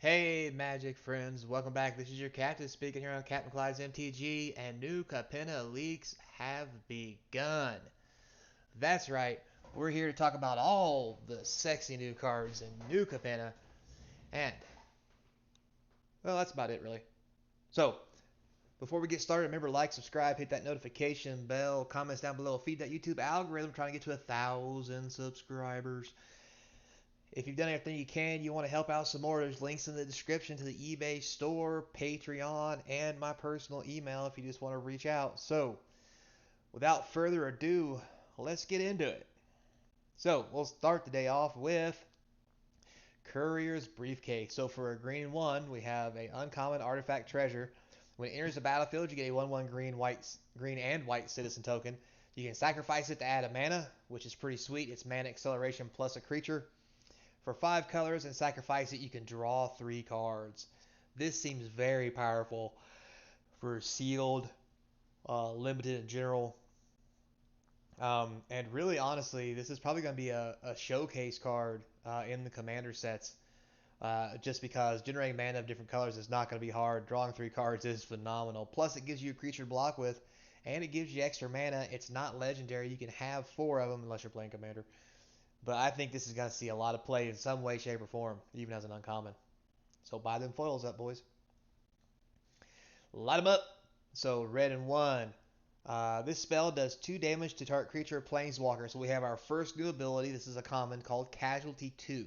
Hey, Magic friends, welcome back. This is your captain speaking here on Captain Clyde's MTG, and new Capenna leaks have begun. That's right, we're here to talk about all the sexy new cards in new Capenna, and, well, that's about it, really. So, before we get started, remember like, subscribe, hit that notification bell, comments down below, feed that YouTube algorithm trying to get to 1,000 subscribers. If you've done everything you can, you want to help out some more, there's links in the description to the eBay store, Patreon, and my personal email if you just want to reach out. So, without further ado, let's get into it. So, we'll start the day off with Courier's Briefcase. So, for a green 1, we have a uncommon artifact treasure. When it enters the battlefield, you get a 1/1 green and white citizen token. You can sacrifice it to add a mana, which is pretty sweet. It's mana acceleration plus a creature. For 5 colors and sacrifice it, you can draw 3 cards. This seems very powerful for sealed, limited in general. And really, honestly, this is probably going to be a showcase card in the commander sets. Just because generating mana of different colors is not going to be hard. Drawing 3 cards is phenomenal. Plus, it gives you a creature to block with, and it gives you extra mana. It's not legendary. You can have 4 of them unless you're playing commander. But I think this is going to see a lot of play in some way, shape, or form, even as an uncommon. So buy them foils up, boys. Light them up. So red and 1. This spell does 2 damage to target creature or planeswalker. So we have our first new ability. This is a common called Casualty 2.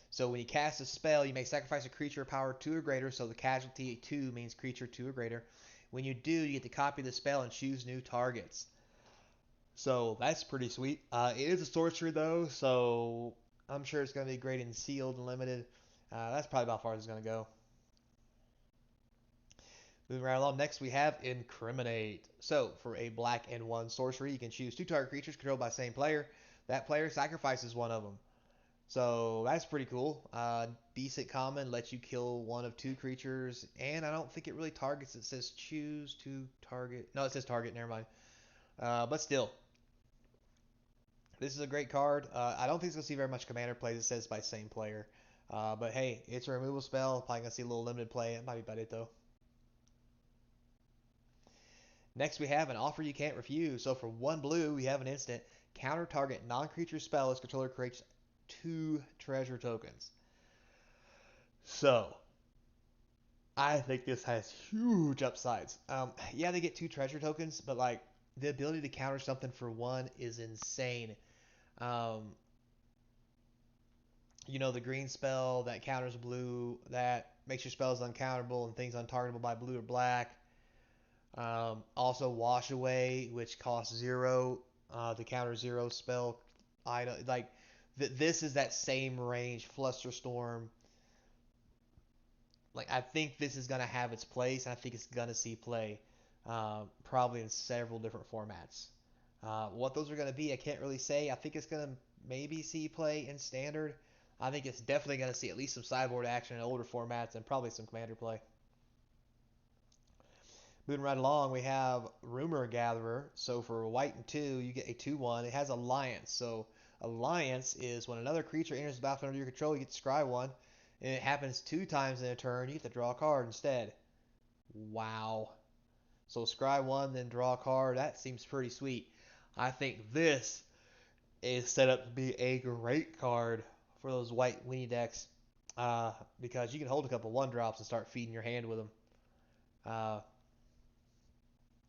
So when you cast a spell, you may sacrifice a creature power 2 or greater. So the Casualty 2 means creature 2 or greater. When you do, you get to copy the spell and choose new targets. So that's pretty sweet. It is a sorcery though, so I'm sure it's going to be great in sealed and limited. That's probably about as far as it's going to go. Moving right along, next we have incriminate. So for a black and 1 sorcery, you can choose 2 target creatures controlled by the same player. That player sacrifices one of them. So that's pretty cool. Decent common, lets you kill one of 2 creatures, and I don't think it really targets. It says choose to target. No, it says target. Never mind. But still, this is a great card. I don't think it's going to see very much commander plays. It says by same player. But hey, it's a removal spell. Probably going to see a little limited play. It might be about it though. Next we have an offer you can't refuse. So for 1 blue, we have an instant. Counter target non-creature spell as controller creates 2 treasure tokens. So, I think this has huge upsides. Yeah, they get 2 treasure tokens, but like the ability to counter something for 1 is insane. Um, the green spell that counters blue, that makes your spells uncounterable and things untargetable by blue or black. Also wash away, which costs 0 to counter 0 spell item. Like this is that same range. Flusterstorm. Like I think this is gonna have its place, and I think it's gonna see play, probably in several different formats. What those are gonna be, I can't really say. I think it's gonna maybe see play in standard. I think it's definitely gonna see at least some sideboard action in older formats, and probably some commander play. Moving right along, we have rumorgatherer. So for white and 2, you get a 2/1. It has alliance. So alliance is when another creature enters the battlefield under your control, you get to scry 1. And it happens 2 times in a turn, you get to draw a card instead. Wow. So scry 1, then draw a card. That seems pretty sweet. I think this is set up to be a great card for those white weenie decks. Because you can hold a couple 1-drops and start feeding your hand with them. Uh,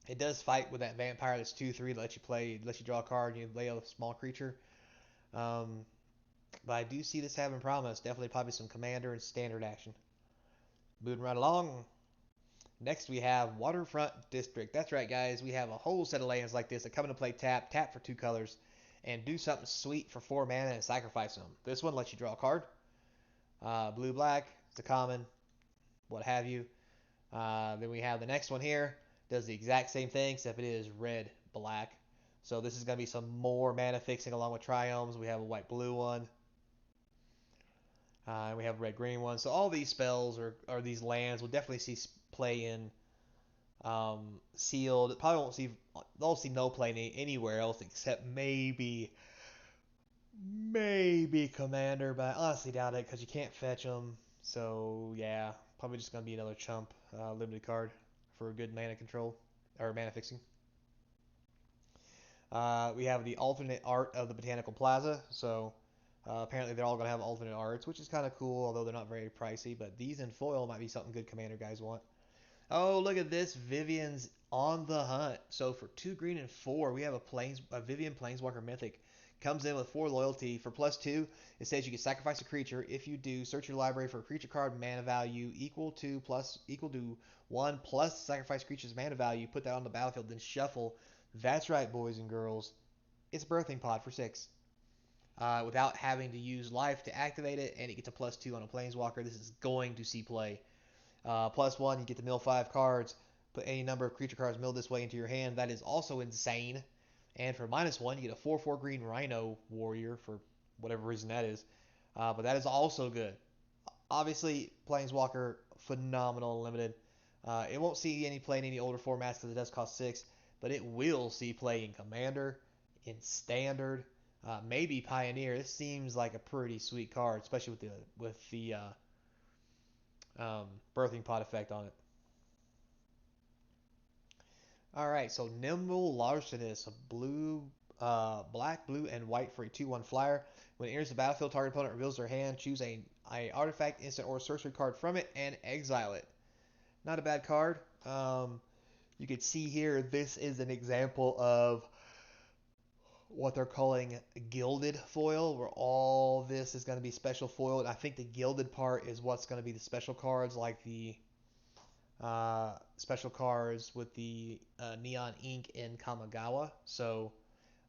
It does fight with that vampire that's 2/3, lets you draw a card, and you lay a small creature. Um, but I do see this having promise. Definitely probably some commander and standard action. Moving right along. Next we have Waterfront District. That's right, guys. We have a whole set of lands like this that come into play tap for 2 colors, and do something sweet for 4 mana and sacrifice them. This one lets you draw a card. Blue black, it's a common, what have you. Then we have the next one here. Does the exact same thing, except it is red black. So this is going to be some more mana fixing along with triomes. We have a white blue one. And we have a red green one. So all these spells or these lands will definitely see play in sealed. Probably won't see, they'll see no play anywhere else except maybe commander, but I honestly doubt it because you can't fetch them. So yeah, probably just gonna be another chump limited card for a good mana control or mana fixing. We have the alternate art of the Botanical Plaza. So apparently they're all going to have alternate arts, which is kind of cool, although they're not very pricey. But these in foil might be something good commander guys want. Oh, look at this. Vivian's on the hunt. So for 2 green and 4, we have a Vivian Planeswalker Mythic. Comes in with 4 loyalty. For +2, it says you can sacrifice a creature. If you do, search your library for a creature card mana value equal to 1 plus sacrifice creature's mana value. Put that on the battlefield, then shuffle. That's right, boys and girls. It's a birthing pod for 6. Without having to use life to activate it, and it gets a +2 on a planeswalker. This is going to see play. +1, you get to mill 5 cards. Put any number of creature cards milled this way into your hand. That is also insane. And for -1, you get a 4/4 green Rhino Warrior for whatever reason that is. But that is also good. Obviously, Planeswalker, phenomenal limited. It won't see any play in any older formats because it does cost 6, but it will see play in Commander, in Standard, maybe Pioneer. This seems like a pretty sweet card, especially with the birthing pod effect on it. All right, so Nimble Larcenous, black, blue, and white for a 2/1 flyer. When it enters the battlefield, target opponent reveals their hand. Choose a artifact, instant, or sorcery card from it and exile it. Not a bad card. You can see here, this is an example of what they're calling gilded foil, where all this is going to be special foil. And I think the gilded part is what's going to be the special cards, like the special cards with the neon ink in Kamigawa. So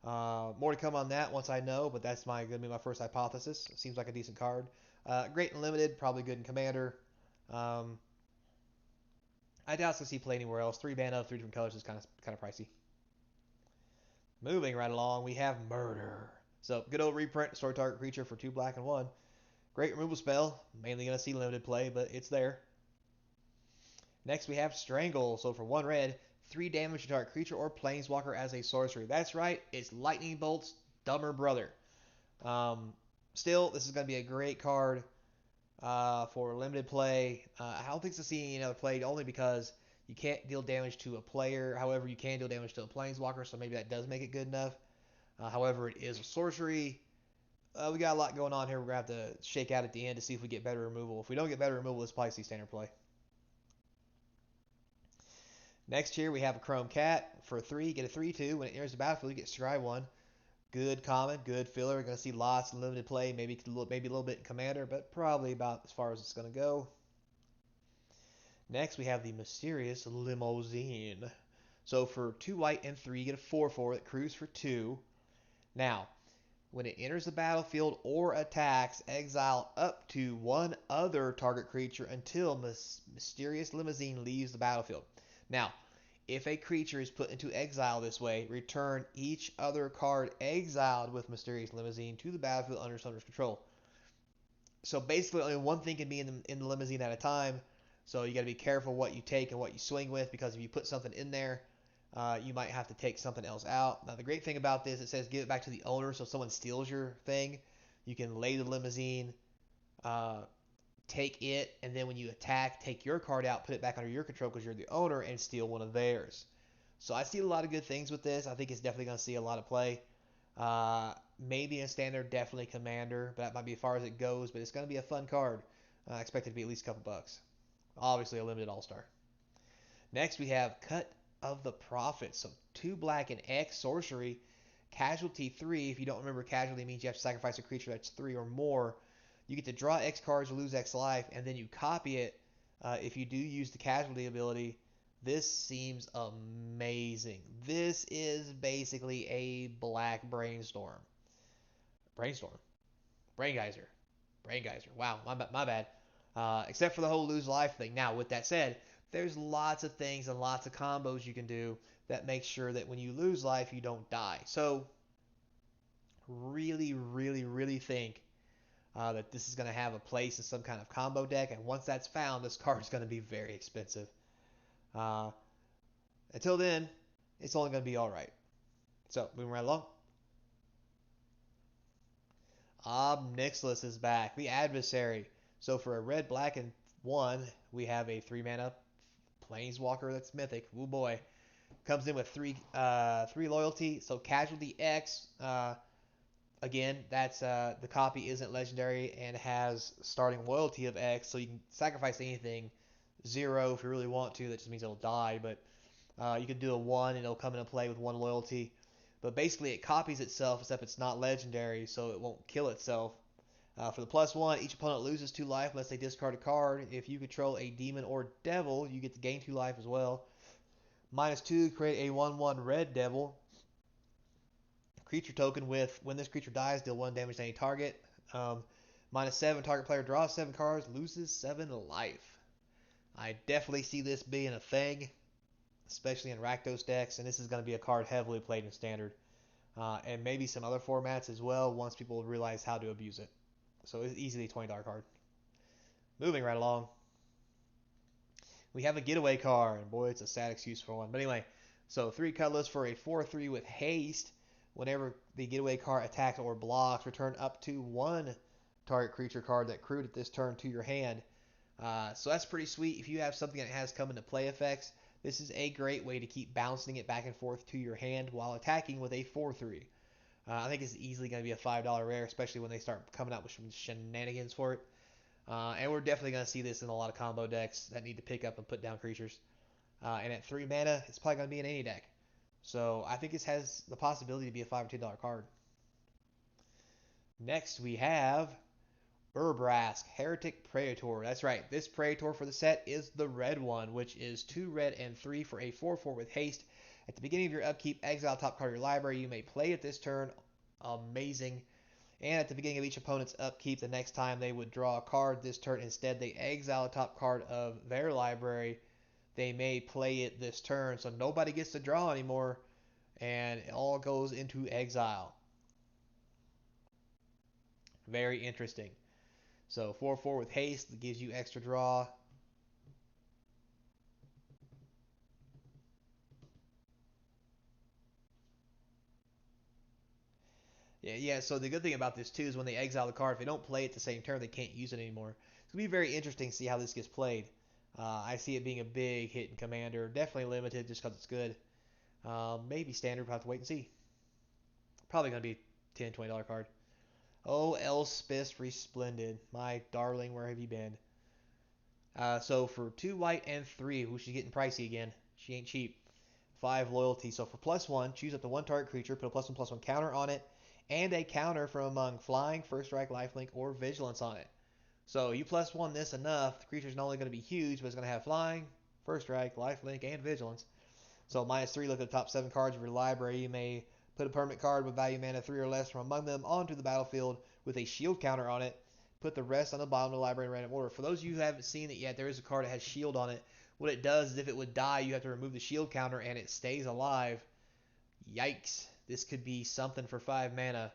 more to come on that once I know, but that's going to be my first hypothesis. It seems like a decent card. Great in limited, probably good in commander. I doubt to see play anywhere else. 3 mana, 3 different colors is kind of pricey. Moving right along, we have Murder. So good old reprint, store target creature for 2 black and 1. Great removal spell. Mainly going to see limited play, but it's there. Next we have Strangle. So for 1 red, 3 damage to target creature or planeswalker as a sorcery. That's right, it's Lightning Bolt's dumber brother. Still, this is going to be a great card for limited play. I don't think it's seeing any other play only because you can't deal damage to a player. However, you can deal damage to a planeswalker, so maybe that does make it good enough. However, it is a sorcery. We got a lot going on here. We're going to have to shake out at the end to see if we get better removal. If we don't get better removal, it's probably see standard play. Next here, we have a Chrome Cat. For 3, get a 3/2. When it enters the battlefield, you get Scry 1. Good common, good filler. We're going to see lots of limited play, maybe a little bit in Commander, but probably about as far as it's going to go. Next, we have the mysterious Limousine. So for 2 white and 3, you get a 4/4 that cruise for 2. Now, when it enters the battlefield or attacks, exile up to 1 other target creature until Mysterious Limousine leaves the battlefield. Now, if a creature is put into exile this way, return each other card exiled with Mysterious Limousine to the battlefield under summoner's control. So basically, only one thing can be in the limousine at a time. So you got to be careful what you take and what you swing with, because if you put something in there, you might have to take something else out. Now, the great thing about this, it says give it back to the owner. So if someone steals your thing, you can lay the limousine, take it, and then when you attack, take your card out, put it back under your control because you're the owner, and steal one of theirs. So I see a lot of good things with this. I think it's definitely going to see a lot of play. Maybe in standard, definitely commander, but that might be as far as it goes. But it's going to be a fun card. I expect it to be at least a couple bucks. Obviously, a limited all-star. Next, we have Cut of the Prophet. So 2 black and X sorcery. Casualty 3. If you don't remember, casualty means you have to sacrifice a creature that's 3 or more. You get to draw X cards or lose X life, and then you copy it if you do use the casualty ability. This seems amazing. This is basically a black brainstorm. Brainstorm. Brain geyser. Brain geyser. Wow, my bad. Except for the whole lose life thing. Now, with that said, there's lots of things and lots of combos you can do that make sure that when you lose life, you don't die. So, really, really, really think that this is going to have a place in some kind of combo deck. And once that's found, this card is going to be very expensive. Until then, it's only going to be alright. So, moving right along. Nixlas is back. The adversary. So for a red, black, and 1, we have a 3 mana planeswalker that's mythic. Oh boy. Comes in with 3 loyalty. So casualty X. Again, that's the copy isn't legendary and has starting loyalty of X, so you can sacrifice anything. 0 if you really want to. That just means it'll die, but you can do a 1 and it'll come into play with 1 loyalty. But basically, it copies itself, except it's not legendary, so it won't kill itself. For the +1, each opponent loses 2 life unless they discard a card. If you control a demon or devil, you get to gain 2 life as well. -2, create a 1/1 red devil. Creature token with when this creature dies, deal 1 damage to any target. -7, target player draws 7 cards, loses 7 life. I definitely see this being a thing, especially in Rakdos decks, and this is going to be a card heavily played in Standard. And maybe some other formats as well once people realize how to abuse it. So it's easily a $20 card. Moving right along. We have a getaway card, and boy, it's a sad excuse for one. But anyway, so 3 colorless for a 4/3 with haste. Whenever the getaway card attacks or blocks, return up to 1 target creature card that crewed at this turn to your hand. So that's pretty sweet. If you have something that has come into play effects, this is a great way to keep bouncing it back and forth to your hand while attacking with a 4/3. I think it's easily going to be a $5 rare, especially when they start coming out with some shenanigans for it. And we're definitely going to see this in a lot of combo decks that need to pick up and put down creatures. And at 3 mana, it's probably going to be in any deck. So I think this has the possibility to be a $5 or $10 card. Next we have Urbrask, Heretic Praetor. That's right, this Praetor for the set is the red one, which is 2 red and 3 for a 4/4 with haste. At the beginning of your upkeep, exile top card of your library. You may play it this turn. Amazing. And at the beginning of each opponent's upkeep, the next time they would draw a card this turn, instead they exile a top card of their library. They may play it this turn, so nobody gets to draw anymore, and it all goes into exile. Very interesting. So 4/4 with haste that gives you extra draw. Yeah. So the good thing about this too is when they exile the card, if they don't play it the same turn, they can't use it anymore. It's gonna be very interesting to see how this gets played. I see it being a big hit in Commander. Definitely limited just because it's good. Maybe Standard. We'll have to wait and see. Probably gonna be a $10, $20 card. Oh, Elspeth Resplendent, my darling, where have you been? So for 2 white and 3, who's she getting pricey again? She ain't cheap. 5 loyalty. So for +1, choose up to 1 target creature, put a +1/+1 counter on it, and a counter from among flying, first strike, lifelink, or vigilance on it. So you +1 this enough, the creature's not only going to be huge, but it's going to have flying, first strike, lifelink, and vigilance. So -3, look at the top 7 cards of your library. You may put a permanent card with value mana 3 or less from among them onto the battlefield with a shield counter on it. Put the rest on the bottom of the library in random order. For those of you who haven't seen it yet, there is a card that has shield on it. What it does is if it would die, you have to remove the shield counter and it stays alive. Yikes. This could be something for 5 mana.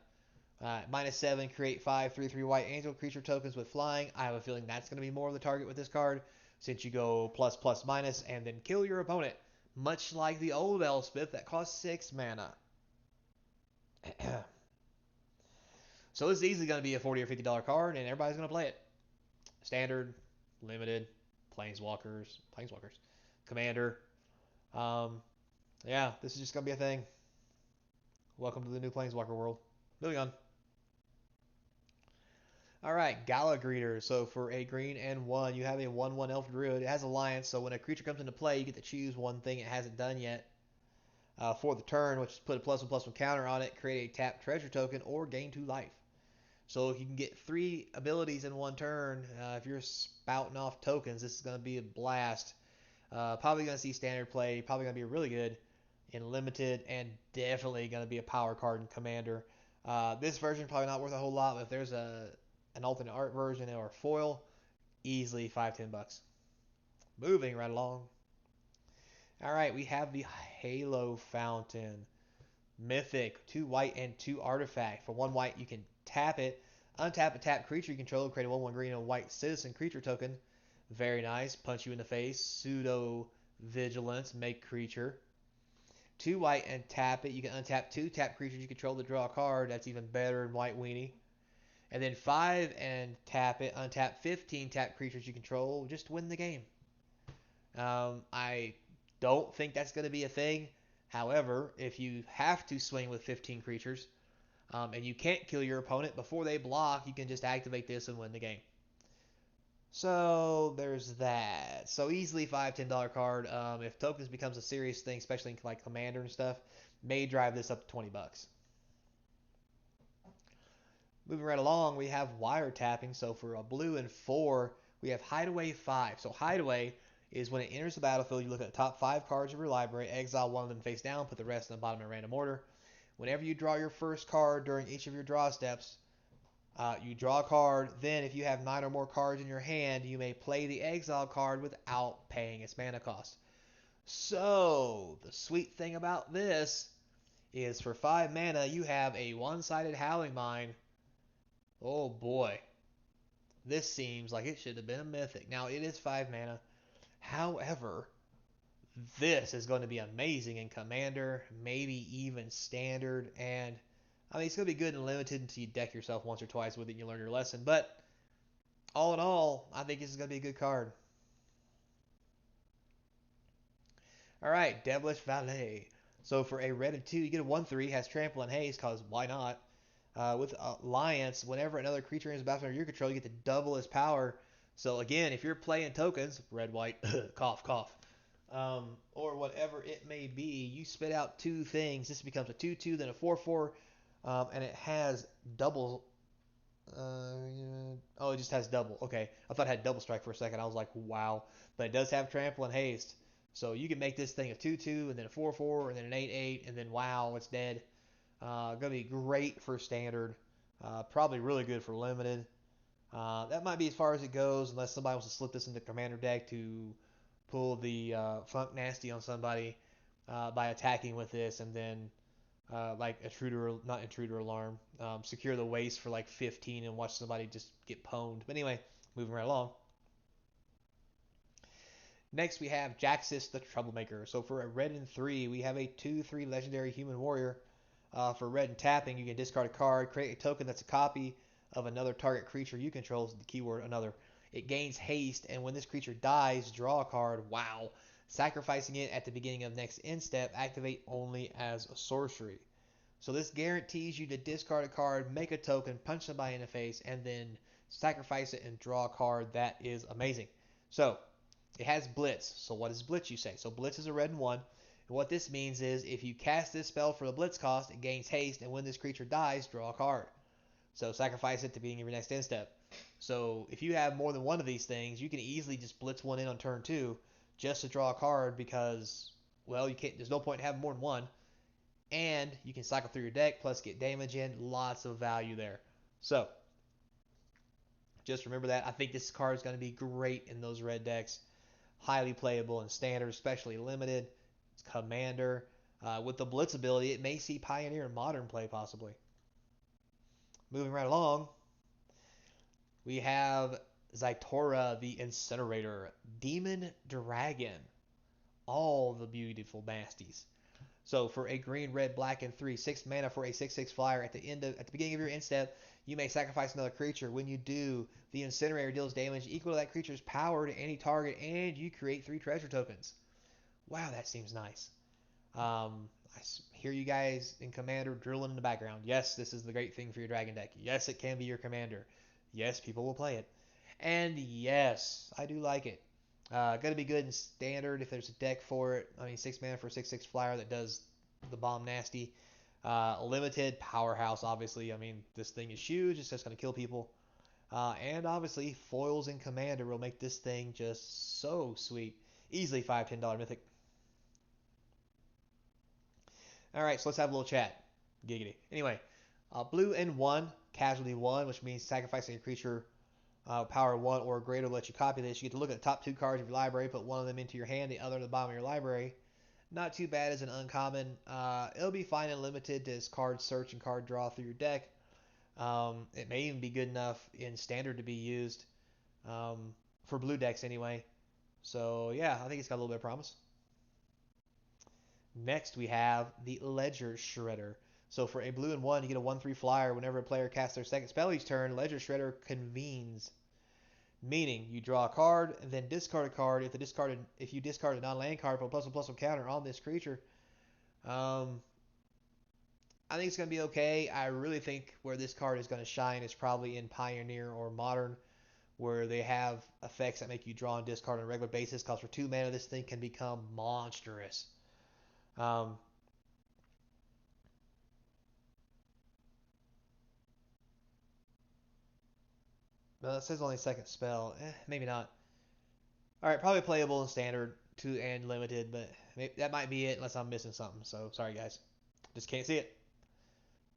-7, create 5 3/3 white angel creature tokens with flying. I have a feeling that's going to be more of the target with this card, since you go ++- and then kill your opponent, much like the old Elspeth that cost 6 mana. So this is easily going to be a $40 or $50 card, and everybody's going to play it. Standard, limited, planeswalkers, commander. Yeah, this is just going to be a thing. Welcome to the new planeswalker world. Moving on. All right, Gala Greeter. So for a green and 1, you have a 1/1 Elf Druid. It has Alliance, so when a creature comes into play, you get to choose one thing it hasn't done yet for the turn, which is put a +1/+1 counter on it, create a tap treasure token, or gain 2 life. So if you can get 3 abilities in one turn, if you're spouting off tokens, this is going to be a blast. Probably going to see standard play, probably going to be really good in limited, and definitely going to be a power card in Commander. This version probably not worth a whole lot, but if there's an alternate art version or foil, easily $5-10. Moving right along. All right, we have the Halo Fountain. Mythic, 2 white and 2 artifact. For 1 white, you can tap it, untap a tap creature you control, create a 1/1 green and white citizen creature token. Very nice. Punch you in the face. Pseudo vigilance, make creature. 2 white and tap it. You can untap 2 tap creatures you control to draw a card. That's even better in White Weenie. And then 5 and tap it, untap 15 tap creatures you control, just win the game. I don't think that's going to be a thing. However, if you have to swing with 15 creatures, and you can't kill your opponent before they block, you can just activate this and win the game. So there's that. So easily $5, $10 card. If tokens becomes a serious thing, especially in like Commander and stuff, may drive this up to $20. Moving right along, we have wiretapping. So for a blue and 4, we have hideaway 5. So hideaway is when it enters the battlefield, you look at the top 5 cards of your library, exile one of them face down, put the rest in the bottom in random order. Whenever you draw your first card during each of your draw steps, you draw a card. Then, if you have 9 or more cards in your hand, you may play the exile card without paying its mana cost. So, the sweet thing about this is for 5 mana, you have a one-sided Howling Mine. Oh boy. This seems like it should have been a mythic. Now, it is 5 mana. However, this is going to be amazing in Commander, maybe even Standard, and I mean, it's going to be good and limited until you deck yourself once or twice with it and you learn your lesson. But all in all, I think this is going to be a good card. All right, Devlish Valet. So for a red and 2, you get a 1/3, has trample and haste, because why not? With Alliance, whenever another creature is battlefield under your control, you get to double its power. So again, if you're playing tokens, red, white, cough, cough, or whatever it may be, you spit out 2 things. This becomes a 2/2, then a 4/4, and it has double. Oh, it just has double. Okay, I thought it had double strike for a second. I was like, wow, but it does have trample and haste. So you can make this thing a 2/2, and then a 4/4, and then an 8/8, and then wow, it's dead. Gonna be great for standard. Probably really good for limited. That might be as far as it goes, unless somebody wants to slip this into commander deck to pull the funk nasty on somebody by attacking with this, and then like intruder, not intruder alarm, secure the waist for like 15 and watch somebody just get pwned. But anyway, moving right along. Next we have Jaxis the Troublemaker. So for a red and 3, we have a 2/3 legendary human warrior. For red and tapping, you can discard a card, create a token that's a copy of another target creature you control, the keyword another. It gains haste, and when this creature dies, draw a card. Wow. Sacrificing it at the beginning of next end step, activate only as a sorcery. So this guarantees you to discard a card, make a token, punch somebody in the face, and then sacrifice it and draw a card. That is amazing. So it has Blitz. So what is Blitz, you say? So Blitz is a red and 1. And what this means is if you cast this spell for the Blitz cost, it gains haste, and when this creature dies, draw a card. So sacrifice it at the beginning of your next end step. So if you have more than one of these things, you can easily just Blitz one in on turn 2 just to draw a card because, well, you can't. There's no point in having more than one. And you can cycle through your deck, plus get damage in. Lots of value there. So just remember that. I think this card is going to be great in those red decks. Highly playable in standard, especially limited. It's commander. With the blitz ability, it may see pioneer and modern play possibly. Moving right along, we have Zytora the Incinerator, Demon Dragon, all the beautiful nasties. So for a green, red, black, and 3, 6 mana for a 6/6 flyer. At the beginning of your end step, you may sacrifice another creature. When you do, the Incinerator deals damage equal to that creature's power to any target, and you create 3 treasure tokens. Wow, that seems nice. I hear you guys in Commander drilling in the background. Yes, this is the great thing for your Dragon deck. Yes, it can be your Commander. Yes, people will play it. And yes, I do like it. Gonna be good in Standard if there's a deck for it. I mean, 6 mana for a 6/6 flyer that does the bomb nasty. Limited powerhouse, obviously. I mean, this thing is huge. It's just gonna kill people. And obviously, foils in Commander will make this thing just so sweet. Easily $5, $10 mythic. All right, so let's have a little chat. Giggity. Anyway, blue and 1, casualty 1, which means sacrificing a creature power 1 or greater will let you copy this. You get to look at the top 2 cards of your library, put one of them into your hand, the other at the bottom of your library. Not too bad as an uncommon. It'll be fine and limited to this card search and card draw through your deck. It may even be good enough in standard to be used for blue decks anyway. So yeah, I think it's got a little bit of promise. Next we have the Ledger Shredder. So for a blue and 1, you get a 1/3 flyer whenever a player casts their second spell each turn. Ledger Shredder convenes, meaning you draw a card and then discard a card. If you discard a non-land card, put a +1/+1 counter on this creature. Um, I think it's going to be okay. I really think where this card is going to shine is probably in Pioneer or Modern, where they have effects that make you draw and discard on a regular basis. Because for 2 mana, this thing can become monstrous. Um, well, it says only second spell. Maybe not. All right, probably playable in standard two and limited, but that might be it unless I'm missing something. So sorry, guys. Just can't see it.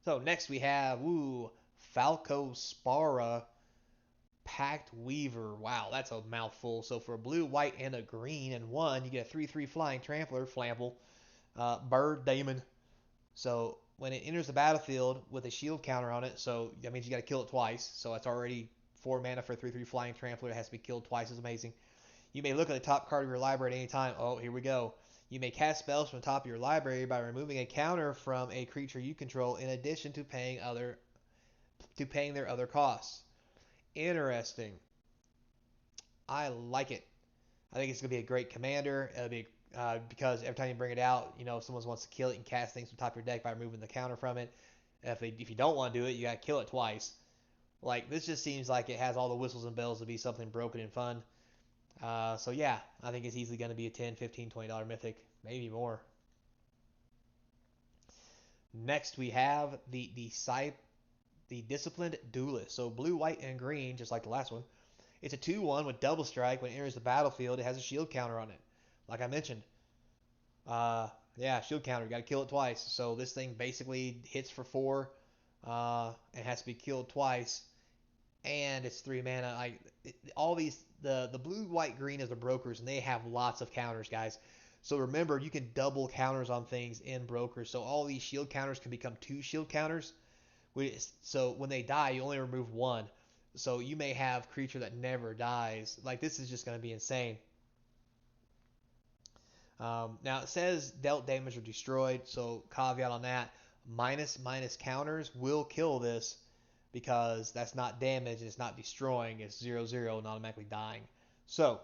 So next we have Falco Sparrow Packed Weaver. Wow, that's a mouthful. So for a blue, white, and a green and 1, you get a 3/3 flying trampler, flammable, bird daemon. So when it enters the battlefield with a shield counter on it, so that means you got to kill it twice. So that's already 4 mana for a 3/3 flying trampler. It has to be killed twice. Is amazing. You may look at the top card of your library at any time. Oh, here we go. You may cast spells from the top of your library by removing a counter from a creature you control in addition to paying their other costs. Interesting. I like it. I think it's going to be a great commander. It'll be because every time you bring it out, if someone wants to kill it, you can cast things from the top of your deck by removing the counter from it. If you don't want to do it, you got to kill it twice. Like, this just seems like it has all the whistles and bells to be something broken and fun. So yeah, I think it's easily going to be a $10, $15, $20 mythic, maybe more. Next we have the Scythe, the disciplined duelist. So blue, white, and green, just like the last one. It's a 2/1 with double strike. When it enters the battlefield, it has a shield counter on it. Like I mentioned. Yeah, shield counter. You got to kill it twice. So this thing basically hits for 4, and has to be killed twice. And it's 3 mana. All these the blue, white, green is the brokers, and they have lots of counters, guys. So remember, you can double counters on things in brokers. So all these shield counters can become 2 shield counters. So when they die, you only remove 1. So you may have creature that never dies. Like, this is just going to be insane. Now it says dealt damage or destroyed. So caveat on that: minus counters will kill this because that's not damage and it's not destroying. It's 0/0 and automatically dying. So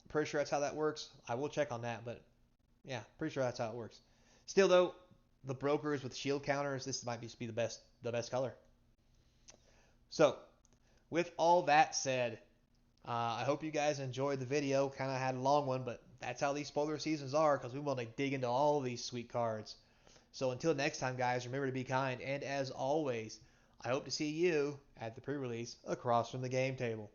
pretty sure that's how that works. I will check on that, but yeah, pretty sure that's how it works. Still though, the brokers with shield counters, this might be the best color. So with all that said, I hope you guys enjoyed the video. Kind of had a long one, but that's how these spoiler seasons are because we want to dig into all these sweet cards. So until next time, guys, remember to be kind. And as always, I hope to see you at the pre-release across from the game table.